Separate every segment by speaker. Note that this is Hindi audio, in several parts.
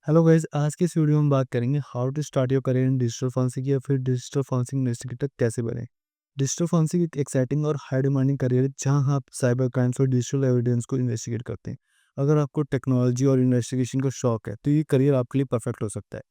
Speaker 1: हेलो गाइस, आज की इस वीडियो में बात करेंगे how to start your career in digital forensic या फिर डिजिटल फॉरेंसिक इन्वेस्टिगेटर कैसे बने। डिजिटल फॉरेंसिक एक एक्साइटिंग और हाई डिमांडिंग करियर है जहां आप साइबर क्राइम्स और डिजिटल एविडेंस को इन्वेस्टिगेट करते हैं। अगर आपको टेक्नोलॉजी और इन्वेस्टिगेशन का शौक है तो ये करियर आपके लिए परफेक्ट हो सकता है।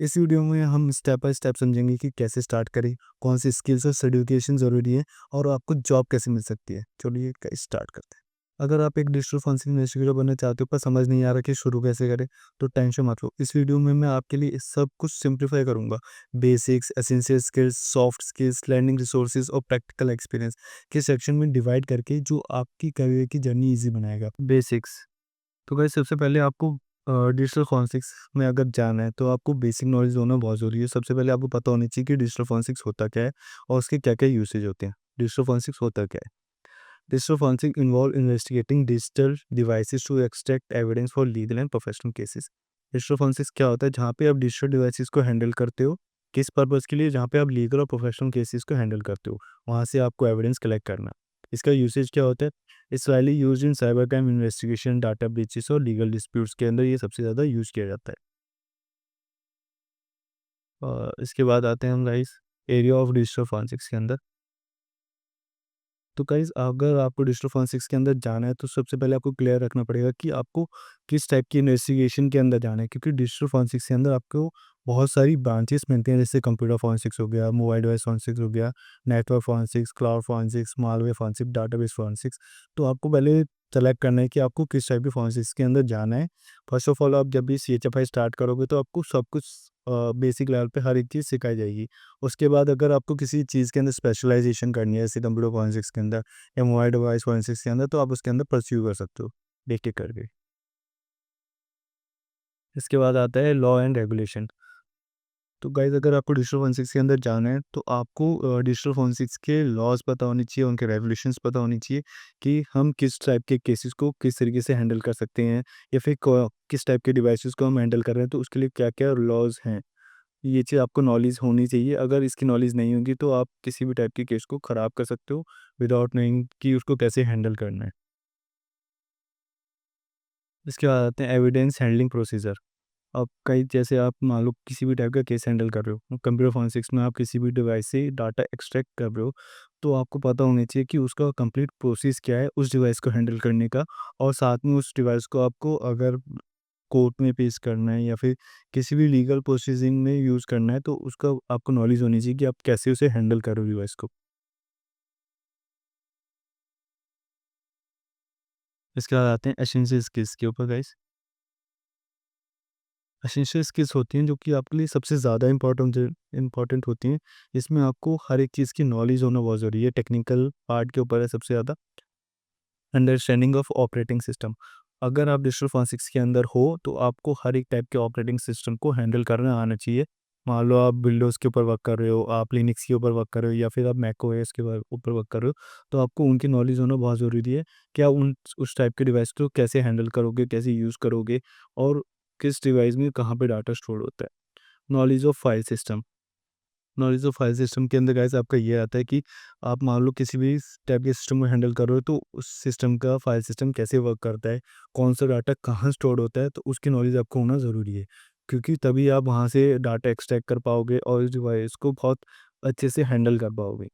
Speaker 1: इस वीडियो में हम स्टेप बाय स्टेप समझेंगे कि कैसे स्टार्ट करें, कौन सी स्किल्स और सर्टिफिकेशन ज़रूरी है और आपको जॉब कैसे मिल सकती है। चलिए स्टार्ट करते हैं। अगर आप एक डिजिटल फॉरेंसिक इन्वेस्टिगेटर बनना चाहते हो पर समझ नहीं आ रहा कि शुरू कैसे करें, तो टेंशन मत लो। इस वीडियो में मैं आपके लिए इस सब कुछ सिंप्लीफाई करूंगा। Basics, essential skills, soft skills, learning resources और प्रैक्टिकल एक्सपीरियंस के सेक्शन में डिवाइड करके जो आपकी करियर की जर्नी इजी बनाएगा। बेसिक्स। तो गाइस, सबसे पहले आपको डिजिटल फॉरेंसिक्स में अगर जाना है तो आपको बेसिक नॉलेज होना बहुत ज़रूरी है। सबसे पहले आपको पता होनी चाहिए कि डिजिटल फॉरेंसिक्स होता क्या है और उसके क्या क्या यूसेज होते हैं। डिजिटल फॉरेंसिक्स होता क्या है? Digital forensic involve investigating digital devices to extract evidence for legal and professional cases. Digital forensics क्या होता है? जहाँ पे आप डिजिटल डिवाइसेस को हैंडल करते हो, किस पर्पज़ के लिए? जहाँ पे आप लीगल और प्रोफेशनल केसेस को हैंडल करते हो, वहाँ से आपको एविडेंस कलेक्ट करना। इसका यूसेज क्या होता है? It's widely used in cyber crime investigation, data breaches और लीगल डिस्प्यूट्स के अंदर ये सबसे ज़्यादा यूज़ किया जाता है। इसके बाद आते हैं हम guys area of digital forensics के अंदर। तो गाइज़, अगर आपको डिजिटल फोरेंसिक्स के अंदर जाना है तो सबसे पहले आपको क्लियर रखना पड़ेगा कि आपको किस टाइप की इन्वेस्टिगेशन के अंदर जाना है, क्योंकि डिजिटल फोरेंसिक्स के अंदर आपको बहुत सारी ब्रांचेस मिलती हैं, जैसे कंप्यूटर फोरेंसिक्स हो गया, मोबाइल डिवाइस फोरेंसिक्स हो गया, network forensics, cloud forensics, malware forensics, database forensics. तो आपको पहले सेलेक्ट करना है कि आपको किस टाइप की फोरेंसिक्स के अंदर जाना है। फर्स्ट ऑफ ऑल, आप जब भी सीएचएफआई स्टार्ट करोगे तो आपको सब कुछ बेसिक लेवल पे हर एक चीज़ सिखाई जाएगी। उसके बाद अगर आपको किसी चीज़ के अंदर स्पेशलाइजेशन करनी है, जैसे कंप्यूटर फोरेंसिक्स के अंदर या मोबाइल डिवाइस फोरेंसिक्स के अंदर, तो आप उसके अंदर परस्यू कर सकते हो, एक-एक करके। इसके बाद आता है लॉ एंड रेगुलेशन। तो गाइज़, अगर आपको डिजिटल फोरेंसिक्स के अंदर जाना है तो आपको डिजिटल फोरेंसिक्स के लॉज़ पता होने चाहिए, उनके रेगुलेशंस पता होनी चाहिए कि हम किस टाइप के केसेस को किस तरीके से हैंडल कर सकते हैं, या फिर किस टाइप के डिवाइसेस को हम हैंडल कर रहे हैं, तो उसके लिए क्या-क्या लॉज़ हैं। ये चीज़ आपको नॉलेज होनी चाहिए। अगर इसकी नॉलेज नहीं होगी तो आप किसी भी टाइप के केस को ख़राब कर सकते हो विदाउट नोइंग कि उसको कैसे हैंडल करना है। इसके बाद आते हैं एविडेंस हैंडलिंग प्रोसीजर। अब कई जैसे आप मान लो किसी भी टाइप का केस हैंडल कर रहे हो, कंप्यूटर फोरेंसिक्स में आप किसी भी डिवाइस से डाटा एक्सट्रैक्ट कर रहे हो, तो आपको पता होना चाहिए कि उसका कंप्लीट प्रोसेस क्या है उस डिवाइस को हैंडल करने का। और साथ में उस डिवाइस को आपको अगर कोर्ट में पेश करना है या फिर किसी भी लीगल प्रोसीजिंग में यूज़ करना है, तो उसका आपको नॉलेज होनी चाहिए कि आप कैसे उसे हैंडल करो डिवाइस को। इसके बाद आते हैं एसेंशियल स्किल्स के ऊपर गाइस। एसेंशियल स्किल्स होती हैं जो कि आपके लिए सबसे ज़्यादा इम्पोर्टेंट होती हैं। इसमें आपको हर एक चीज़ की नॉलेज होना बहुत ज़रूरी है। टेक्निकल पार्ट के ऊपर है सबसे ज़्यादा। Understanding of operating system. अगर आप डिजिटल फोरेंसिक्स के अंदर हो तो आपको हर एक टाइप के ऑपरेटिंग सिस्टम को हैंडल करना आना चाहिए। मान लो आप विंडोज़ के ऊपर वर्क कर रहे हो, आप लिनक्स के ऊपर वर्क कर रहे हो या फिर आप मैक ओएस के ऊपर वर्क कर रहे हो, तो आपको उनकी नॉलेज होना बहुत ज़रूरी है। क्या उस टाइप के डिवाइस को कैसे हैंडल करोगे, कैसे यूज़ करोगे और किस डिवाइस में कहाँ पे डाटा स्टोर होता है। Knowledge of file system. Knowledge of file system के अंदर गाइस आपका ये आता है कि आप मान लो किसी भी टाइप के सिस्टम को हैंडल कर रहे हो, तो उस सिस्टम का फाइल सिस्टम कैसे वर्क करता है, कौन सा डाटा कहाँ स्टोर होता है, तो उसकी नॉलेज आपको होना ज़रूरी है। क्योंकि तभी आप वहाँ से डाटा एक्सट्रैक्ट कर पाओगे और इस डिवाइस को बहुत अच्छे से हैंडल कर पाओगे।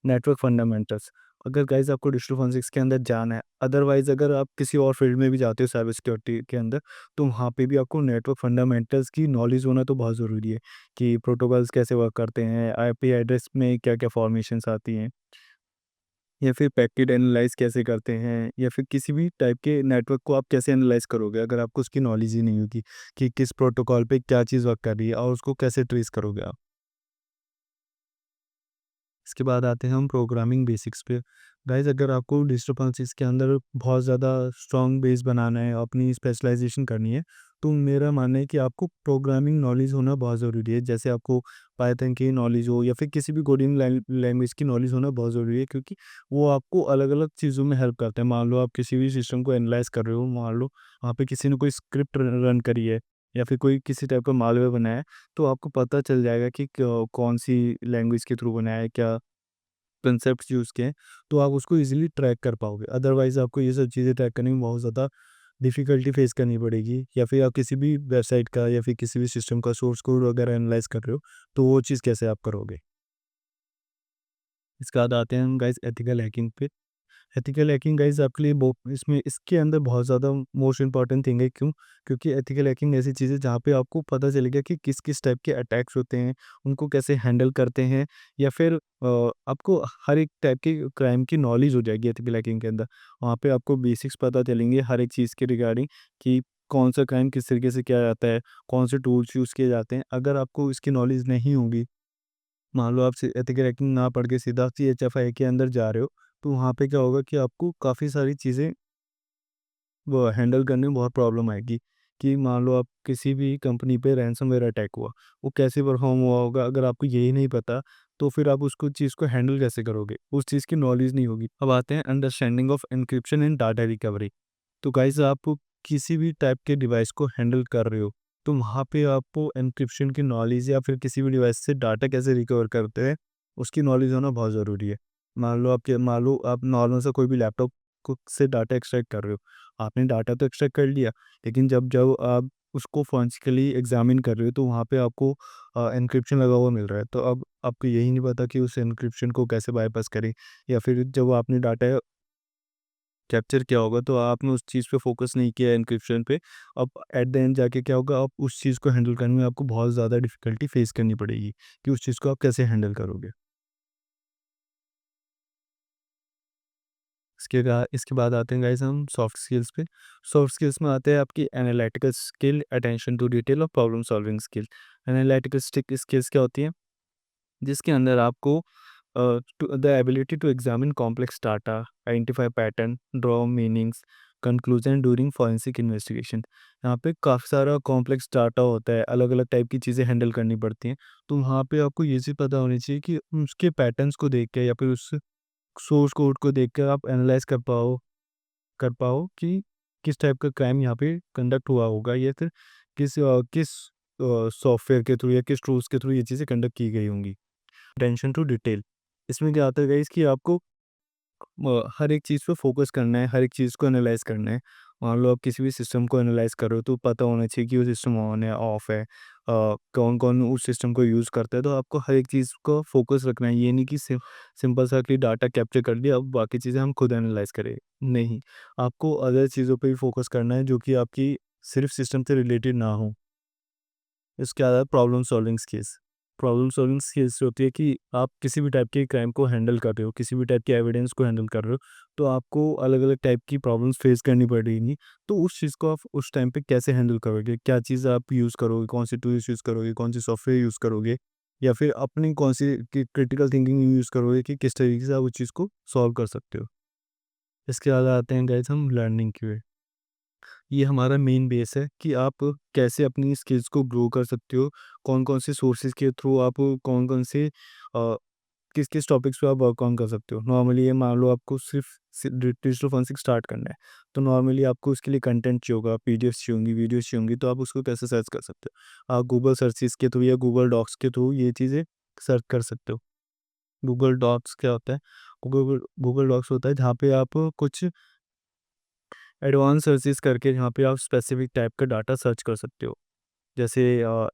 Speaker 1: Network fundamentals. अगर गाइज़ आपको डिजिटल फोरेंसिक्स के अंदर जाना है, अदरवाइज़ अगर आप किसी और फील्ड में भी जाते हो साइबर सिक्योरिटी के अंदर, तो वहाँ पे भी आपको नेटवर्क फंडामेंटल्स की नॉलेज होना तो बहुत ज़रूरी है कि प्रोटोकॉल्स कैसे वर्क करते हैं, आईपी एड्रेस में क्या-क्या फॉर्मेशंस आती हैं, या फिर पैकेट एनालाइज़ कैसे करते हैं, या फिर किसी भी टाइप के नेटवर्क को आप कैसे एनालाइज़ करोगे, अगर आपको उसकी नॉलेज ही नहीं होगी कि किस प्रोटोकॉल पे क्या चीज़ वर्क कर रही है और उसको कैसे ट्रेस करोगे आप। इसके बाद आते हैं हम प्रोग्रामिंग बेसिक्स पे। गाइस, अगर आपको डिजिटल फोरेंसिक्स के अंदर बहुत ज़्यादा स्ट्रॉन्ग बेस बनाना है, अपनी स्पेशलाइजेशन करनी है, तो मेरा मानना है कि आपको प्रोग्रामिंग नॉलेज होना बहुत ज़रूरी है। जैसे आपको पाइथन की नॉलेज हो या फिर किसी भी कोडिंग लैंग्वेज की नॉलेज होना बहुत ज़रूरी है, क्योंकि वो आपको अलग-अलग चीज़ों में हेल्प करता है। मान लो आप किसी भी सिस्टम को एनालाइज़ कर रहे हो, मान लो वहाँ पे किसी ने कोई स्क्रिप्ट रन करी है या फिर कोई किसी टाइप का मालवेयर बनाया है, तो आपको पता चल जाएगा कि कौन-सी लैंग्वेज के थ्रू बनाया है, क्या कंसेप्ट्स यूज़ किए हैं, तो आप उसको ईज़िली ट्रैक कर पाओगे। अदरवाइज़ आपको ये सब चीज़ें ट्रैक करने में बहुत ज़्यादा डिफ़िकल्टी फ़ेस करनी पड़ेगी, या फिर आप किसी भी वेबसाइट का या फिर किसी भी सिस्टम का सोर्स कोड वगैरह एनालाइज़ कर रहे हो, तो वो चीज़ कैसे आप करोगे? इसके बाद आते हैं हम गाइज़ एथिकल हैकिंग पे। एथिकल हैकिंग गाइज़ आपके लिए बो इसमें इसके अंदर बहुत ज़्यादा मोस्ट इम्पोर्टेंट थिंग है, क्यों? क्योंकि एथिकल हैकिंग ऐसी चीज़ है जहाँ पे आपको पता चलेगा कि किस-किस टाइप के अटैक्स होते हैं, उनको कैसे हैंडल करते हैं, या फिर आपको हर एक टाइप की क्राइम की नॉलेज हो जाएगी एथिकल हैकिंग के अंदर। वहाँ पे आपको बेसिक्स पता चलेंगे हर एक चीज़ के रिगार्डिंग, कि कौन-सा क्राइम किस तरीके से किया जाता है, कौन से टूल्स यूज़ किए जाते हैं। अगर आपको इसकी नॉलेज नहीं होगी, मान लो आप एथिकल हैकिंग ना पढ़ के सीधा सीएचएफआई के अंदर जा रहे हो, तो वहाँ पे क्या होगा कि आपको काफ़ी सारी चीज़ें वो हैंडल करने में बहुत प्रॉब्लम आएगी। कि मान लो आप किसी भी कंपनी पे रैनसमवेयर अटैक हुआ, वो कैसे परफॉर्म हुआ होगा, अगर आपको यही नहीं पता, तो फिर आप उसको चीज़ को हैंडल कैसे करोगे? उस चीज़ की नॉलेज नहीं होगी। अब आते हैं understanding of encryption and data recovery. तो गाइज़ आप किसी भी टाइप के डिवाइस को हैंडल कर रहे हो, तो वहाँ पे आपको एन्क्रिप्शन की नॉलेज, या फिर किसी भी डिवाइस से डाटा कैसे रिकवर करते हैं, उसकी नॉलेज होना बहुत ज़रूरी है। मान लो आप नॉर्मल सा कोई भी लैपटॉप को से डाटा एक्सट्रैक्ट कर रहे हो। आपने डाटा तो एक्सट्रैक्ट कर लिया, लेकिन जब जब आप उसको फोरेंसिकली एग्ज़ामिन कर रहे हो, तो वहाँ पे आपको एन्क्रिप्शन लगा हुआ मिल रहा है। तो अब आपको यही नहीं पता कि उस एन्क्रिप्शन को कैसे बायपास करें, या फिर जब आपने डाटा कैप्चर किया होगा, तो आपने उस चीज़ पे फ़ोकस नहीं किया एन्क्रिप्शन पे। अब एट द एंड जाके क्या होगा, आप उस चीज़ को हैंडल करने में आपको बहुत ज़्यादा डिफ़िकल्टी फ़ेस करनी पड़ेगी, कि उस चीज़ को आप कैसे हैंडल करोगे। इसके बाद आते हैं गाइस हम सॉफ्ट स्किल्स पे। सॉफ्ट स्किल्स में आते हैं आपकी analytical skill, attention to detail और problem solving skill. Analytical skills क्या होती हैं? जिसके अंदर आपको the ability to examine complex data, identify pattern, draw meanings, conclusion during forensic investigation. यहाँ पे काफ़ी सारा कॉम्प्लेक्स डाटा होता है, अलग अलग टाइप की चीज़ें हैंडल करनी पड़ती हैं। तो वहाँ पे आपको ये चीज़ पता होनी चाहिए कि उसके पैटर्न्स को देख के, या फिर उस सोर्स कोड को देख कर आप एनालाइज कर पाओ कि किस टाइप का क्राइम यहाँ पे कंडक्ट हुआ होगा, या फिर किस सॉफ्टवेयर के थ्रू या किस टूल्स के थ्रू ये चीज़ें कंडक्ट की गई होंगी। अटेंशन टू डिटेल, इसमें क्या आता है गाइस कि आपको हर एक चीज़ पे फ़ोकस करना है, हर एक चीज़ को एनालाइज़ करना है। मान लो आप किसी भी सिस्टम को एनालाइज़ कर रहे हो, तो पता होना चाहिए कि वो सिस्टम ऑन है, ऑफ है, कौन-कौन उस सिस्टम को यूज़ करता है। तो आपको हर एक चीज़ को फ़ोकस रखना है। ये नहीं कि सिंपल सा कि डाटा कैप्चर कर लिया, अब बाकी चीज़ें हम खुद एनालाइज़ करें। नहीं, आपको अदर चीज़ों पे भी फ़ोकस करना है, जो कि आपकी सिर्फ़ सिस्टम से रिलेटेड ना हो। इसके अलावा problem solving skills. Problem solving skills होती है कि आप किसी भी टाइप के क्राइम को हैंडल कर रहे हो, किसी भी टाइप के एविडेंस को हैंडल कर रहे हो, तो आपको अलग-अलग टाइप की प्रॉब्लम्स फेस करनी पड़ेंगी। तो उस चीज़ को आप उस टाइम पे कैसे हैंडल करोगे? क्या चीज़ आप यूज़ करोगे? कौन से टूल्स यूज़ करोगे? कौन सी सॉफ्टवेयर यूज़ करोगे? या फिर अपनी कौन सी क्रिटिकल थिंकिंग यूज़ करोगे कि किस तरीके से आप उस चीज़ को सॉल्व कर सकते हो? इसके अलावा आते हैं गाइस हम लर्निंग की ओर। ये हमारा मेन बेस है कि आप कैसे अपनी स्किल्स को ग्रो कर सकते हो, कौन-कौन से सोर्सेज़ के थ्रू आप कौन-कौन से किस-किस टॉपिक्स पे आप वर्क ऑन कर सकते हो। नॉर्मली ये मान लो आपको सिर्फ़ डिजिटल फॉरेंसिक स्टार्ट करना है, तो नॉर्मली आपको उसके लिए कंटेंट चाहिए होगा, पीडीएफ्स चाहिए होंगी, वीडियोज़ चाहिए होंगी, तो आप उसको कैसे सर्च कर सकते हो? आप गूगल सर्चेज़ के थ्रू या गूगल डॉक्स के थ्रू ये चीज़ें सर्च कर सकते हो। गूगल डॉक्स क्या होता है? गूगल गूगल डॉक्स होता है जहाँ पे आप कुछ एडवांस सर्चेज़ करके, जहाँ पे आप स्पेसिफिक टाइप का डाटा सर्च कर सकते हो। जैसे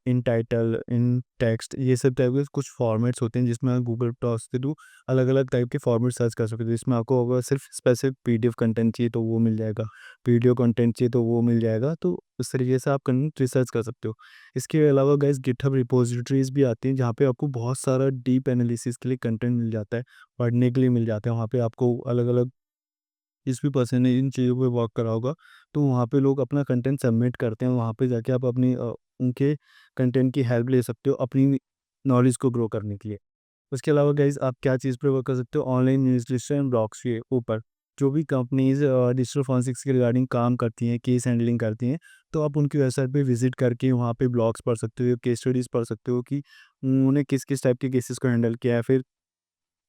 Speaker 1: इन टाइटल, इन टेक्स्ट, ये सब टाइप के कुछ फॉर्मेट्स होते हैं, जिसमें आप गूगल डॉक्स के थ्रू अलग-अलग टाइप के फॉर्मेट सर्च कर सकते हो। जिसमें आपको अगर सिर्फ स्पेसिफिक पीडीएफ कंटेंट चाहिए तो वो मिल जाएगा, वीडियो कंटेंट चाहिए तो वो मिल जाएगा। तो इस तरीके से आप कंटेंट रिसर्च कर सकते हो। इसके अलावा गाइस गिटहब रिपॉजिटरीज़ भी आती हैं, जहाँ पे आपको बहुत सारा डीप एनालिसिस के लिए कंटेंट मिल जाता है, पढ़ने के लिए मिल जाता है। वहाँ पे आपको अलग-अलग जिस भी पर्सन ने इन चीज़ों पे वर्क करा होगा, तो वहाँ पे लोग अपना कंटेंट सबमिट करते हैं। वहाँ पे जाके आप अपनी उनके कंटेंट की हेल्प ले सकते हो अपनी नॉलेज को ग्रो करने के लिए। उसके अलावा गाइज़ आप क्या चीज़ पे वर्क कर सकते हो, ऑनलाइन न्यूज़ एंड ब्लॉग्स के ऊपर। जो भी कंपनीज़ डिजिटल फॉरेंसिक्स के रिगार्डिंग काम करती हैं, केस हैंडलिंग करती हैं, तो आप उनकी वेबसाइट पे विज़िट करके वहाँ पे ब्लॉग्स पढ़ सकते हो, केस स्टडीज़ पढ़ सकते हो कि उन्होंने किस-किस टाइप के केसेस को हैंडल किया है। फिर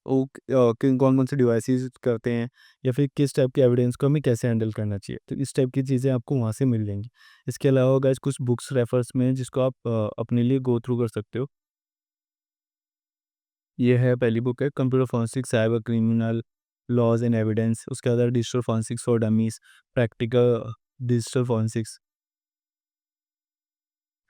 Speaker 1: वो किन कौन-कौन से डिवाइसेज़ करते हैं, या फिर किस टाइप के एविडेंस को हमें कैसे हैंडल करना चाहिए। तो इस टाइप की चीज़ें आपको वहाँ से मिल जाएँगी। इसके अलावा गाइस कुछ बुक्स रेफर्स में जिसको आप अपने लिए गो थ्रू कर सकते हो। ये है पहली बुक है computer forensics, cyber criminal laws and evidence. उसके बाद digital forensics for dummies, practical digital forensics.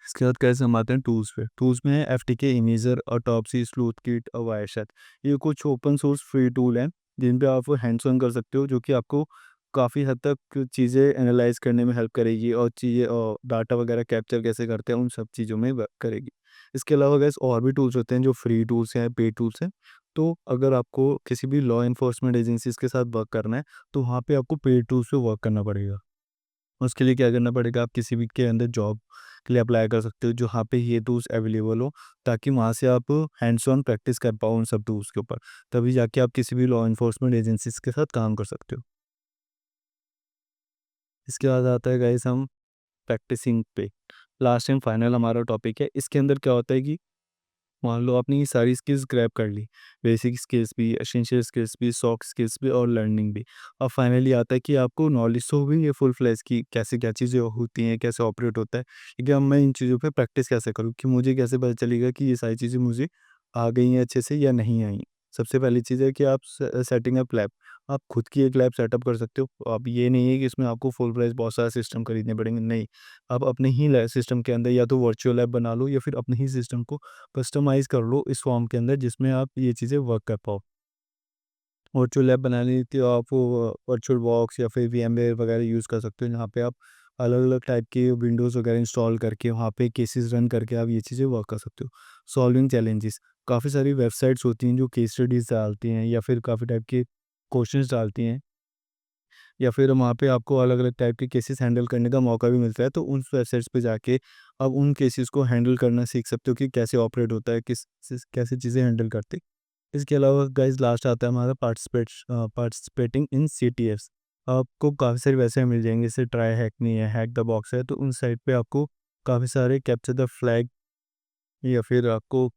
Speaker 1: इसके बाद कैसे हम आते हैं टूल्स पे। टूल्स में है FTK, imager, autopsy, sleuth kit और वायरशेट। ये कुछ ओपन सोर्स फ्री टूल हैं जिन पे आप हैंड्स ऑन कर सकते हो, जो कि आपको काफ़ी हद तक चीज़ें एनालाइज करने में हेल्प करेगी और चीज़ें और डाटा वगैरह कैप्चर कैसे करते हैं उन सब चीज़ों में करेगी। इसके अलावा गैस और भी टूल्स होते हैं जो फ्री टूल्स हैं, पेड टूल्स हैं। तो अगर आपको किसी भी लॉ इन्फोर्समेंट एजेंसीज के साथ वर्क करना है तो वहाँ पे आपको पेड टूल्स पे वर्क करना पड़ेगा। उसके लिए क्या करना पड़ेगा, आप किसी भी के अंदर जॉब के लिए अप्लाई कर सकते हो जहाँ पे ये टूल्स अवेलेबल हो, ताकि वहाँ से आप हैंड्स ऑन प्रैक्टिस कर पाओ उन सब टूल्स के ऊपर। तभी जाके आप किसी भी लॉ एनफोर्समेंट एजेंसीज के साथ काम कर सकते हो। इसके बाद आता है गाइस हम प्रैक्टिसिंग पे। लास्ट एंड फाइनल हमारा टॉपिक है। इसके अंदर क्या होता है कि मान लो आपने ये सारी स्किल्स ग्रैब कर ली, बेसिक स्किल्स भी, एसेंशियल स्किल्स भी, सॉफ्ट स्किल्स भी और लर्निंग भी। अब फाइनली आता है कि आपको नॉलेज तो हो गई है फुल फ्लैश की, कैसे क्या चीज़ें होती हैं, कैसे ऑपरेट होता है। लेकिन अब मैं इन चीज़ों पे प्रैक्टिस कैसे करूँ, कि मुझे कैसे पता चलेगा कि ये सारी चीज़ें मुझे आ गई हैं अच्छे से या नहीं आई। सबसे पहली चीज़ है कि आप सेटिंग अप लैब, आप खुद की एक लैब सेटअप कर सकते हो। अब ये नहीं है कि इसमें आपको फुल फ्लैश बहुत सारा सिस्टम खरीदने पड़ेंगे, नहीं। आप अपने ही सिस्टम के अंदर या तो वर्चुअल लैब बना लो या फिर अपने ही सिस्टम को कस्टमाइज़ कर लो इस फॉर्म के अंदर जिसमें आप ये चीज़ें वर्क कर पाओ। वर्चुअल लैब बनाने के लिए आप वर्चुअल बॉक्स या फिर वीएमवेयर वगैरह यूज़ कर सकते हो, जहाँ पे आप अलग-अलग टाइप के विंडोज़ वगैरह इंस्टॉल करके वहाँ पे केसेस रन करके आप ये चीज़ें वर्क कर सकते हो। सॉल्विंग चैलेंजेस, काफ़ी सारी वेबसाइट्स होती हैं जो केस स्टडीज़ डालती हैं या फिर काफ़ी टाइप के क्वेश्चंस डालती हैं, या फिर वहाँ पे आपको अलग-अलग टाइप के केसेस हैंडल करने का मौका भी मिलता है। तो उन वेबसाइट्स पे जाके आप उन केसेस को हैंडल करना सीख सकते हो कि कैसे ऑपरेट होता है, कैसे चीज़ें हैंडल करते हैं। इसके अलावा गाइस लास्ट आता है हमारा पार्टिसिपेटिंग इन सीटीएफ्स। आपको काफ़ी सारी वेबसाइट मिल जाएँगी, जैसे ट्राई हैक मी है, हैक द बॉक्स है, तो उन साइट पे आपको काफ़ी सारे कैप्चर द फ्लैग या फिर आपको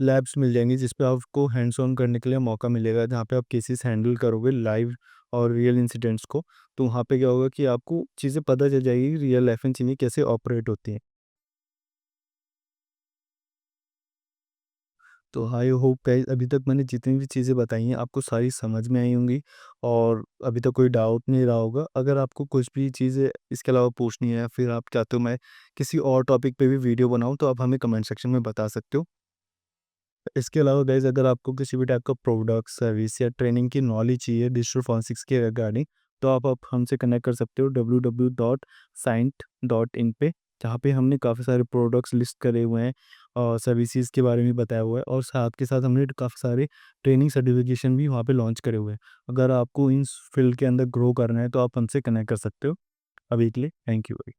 Speaker 1: लैब्स मिल जाएँगी, जिस पे आपको हैंड्स ऑन करने के लिए मौका मिलेगा, जहाँ पे आप केसेस हैंडल करोगे लाइव और रियल इंसिडेंट्स को। तो वहाँ पे क्या होगा कि आपको चीज़ें पता चल जाएगी रियल लाइफ में चीज़ें कैसे ऑपरेट होती हैं। तो आई होप गाइस अभी तक मैंने जितनी भी चीज़ें बताई हैं आपको सारी समझ में आई होंगी और अभी तक कोई डाउट नहीं रहा होगा। अगर आपको कुछ भी चीज़ें इसके अलावा पूछनी है या फिर आप चाहते हो मैं किसी और टॉपिक पे भी वीडियो बनाऊँ, तो आप हमें कमेंट सेक्शन में बता सकते हो। इसके अलावा गाइस अगर आपको किसी भी टाइप का प्रोडक्ट, सर्विस या ट्रेनिंग की नॉलेज चाहिए डिजिटल फॉरेंसिक्स के रिगार्डिंग, तो आप हमसे कनेक्ट कर सकते हो www.scient.in पे, जहाँ पे हमने काफ़ी सारे प्रोडक्ट्स लिस्ट करे हुए हैं और सर्विसेज के बारे में बताया हुआ है, और साथ के साथ हमने काफ़ी सारे ट्रेनिंग सर्टिफिकेशन भी वहाँ पे लॉन्च करे हुए हैं। अगर आपको इन फील्ड के अंदर ग्रो करना है तो आप हमसे कनेक्ट कर सकते हो। अभी के लिए थैंक यू।